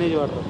KG పడతాం.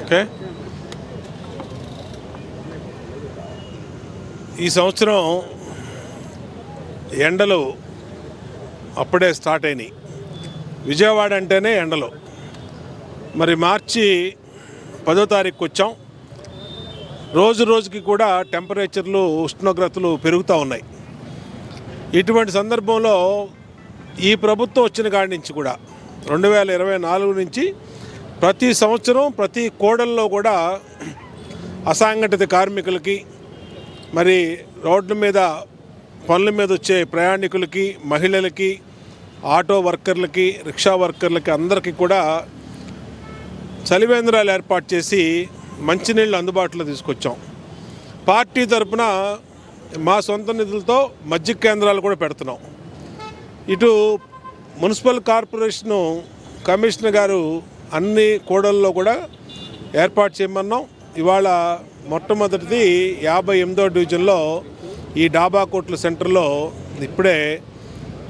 Okay, ఈ సంవత్సరం ఎండలు అప్పుడే స్టార్ట్ అయినాయి. విజయవాడ అంటేనే ఎండలు. మరి మార్చి 10వ తారీఖుకి వచ్చాం. రోజు రోజుకి కూడా టెంపరేచర్లు, ఉష్ణోగ్రతలు పెరుగుతూ ఉన్నాయి. ఇటువంటి సందర్భంలో ఈ ప్రభుత్వం వచ్చిన కాడి నుంచి కూడా 2024 నుంచి ప్రతి సంవత్సరం ప్రతి కోడల్లో కూడా అసంఘటిత కార్మికులకి, మరి రోడ్ల మీద పనుల మీద వచ్చే ప్రయాణికులకి, మహిళలకి, ఆటో వర్కర్లకి, రిక్షా వర్కర్లకి అందరికీ కూడా చలివేంద్రాలు ఏర్పాటు చేసి మంచినీళ్ళు అందుబాటులో తీసుకొచ్చాం. పార్టీ తరఫున మా సొంత నిధులతో మజ్జిగ కేంద్రాలు కూడా పెడుతున్నాం. ఇటు మున్సిపల్ కార్పొరేషను కమిషనర్ గారు అన్ని కోడల్లో కూడా ఏర్పాటు చేయమన్నాం. ఇవాళ మొట్టమొదటిది 58వ డివిజన్లో ఈ డాబా కోట్ల సెంటర్లో ఇప్పుడే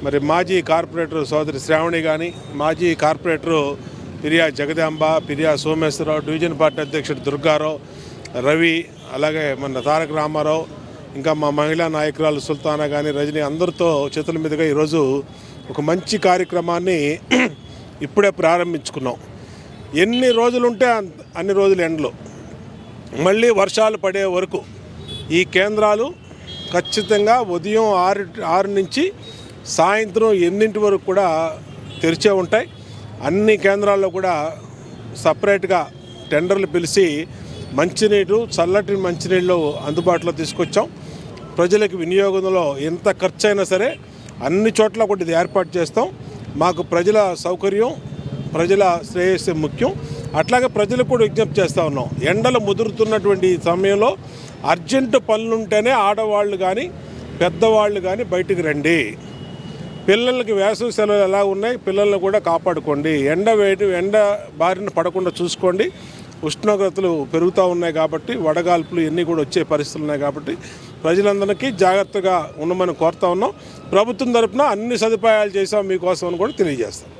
మరి మాజీ కార్పొరేటర్ సోదరి శ్రావణి కానీ, మాజీ corporator Piriya Jagadamba, Piriya Someswararao, division party అధ్యక్షుడు దుర్గారావు, రవి, అలాగే మన తారక రామారావు, ఇంకా మా మహిళా నాయకురాలు సుల్తానా కానీ, రజని అందరితో చేతుల మీదుగా ఈరోజు ఒక మంచి కార్యక్రమాన్ని ఇప్పుడే ప్రారంభించుకున్నాం. ఎన్ని రోజులుంటే అన్ని రోజులు ఎండలు, మళ్ళీ వర్షాలు పడే వరకు ఈ కేంద్రాలు ఖచ్చితంగా ఉదయం 6 నుంచి సాయంత్రం 8 వరకు కూడా తెరిచే ఉంటాయి. అన్ని కేంద్రాల్లో కూడా సపరేట్గా టెండర్లు పిలిచి మంచినీరు, చల్లటి మంచినీళ్ళు అందుబాటులో తీసుకొచ్చాం. ప్రజలకు వినియోగంలో ఎంత ఖర్చు అయినా సరే అన్ని చోట్ల కూడా ఇది ఏర్పాటు చేస్తాం. మాకు ప్రజల సౌకర్యం, ప్రజల శ్రేయస్సు ముఖ్యం. అట్లాగే ప్రజలకు కూడా విజ్ఞప్తి చేస్తూ ఉన్నాం. ఎండలు ముదురుతున్నటువంటి సమయంలో అర్జెంటు పనులుంటేనే ఆడవాళ్ళు కానీ పెద్దవాళ్ళు కానీ బయటికి రండి. పిల్లలకి వేసవి సెలవులు ఎలా ఉన్నాయి, పిల్లల్ని కూడా కాపాడుకోండి. ఎండ బారిన పడకుండా చూసుకోండి. ఉష్ణోగ్రతలు పెరుగుతూ ఉన్నాయి కాబట్టి వడగాల్పులు ఇవన్నీ కూడా వచ్చే పరిస్థితులు ఉన్నాయి కాబట్టి ప్రజలందరికీ జాగ్రత్తగా ఉండమని కోరుతా ఉన్నాం. ప్రభుత్వం తరఫున అన్ని సదుపాయాలు చేసాం మీకోసం అని కూడా తెలియజేస్తాం.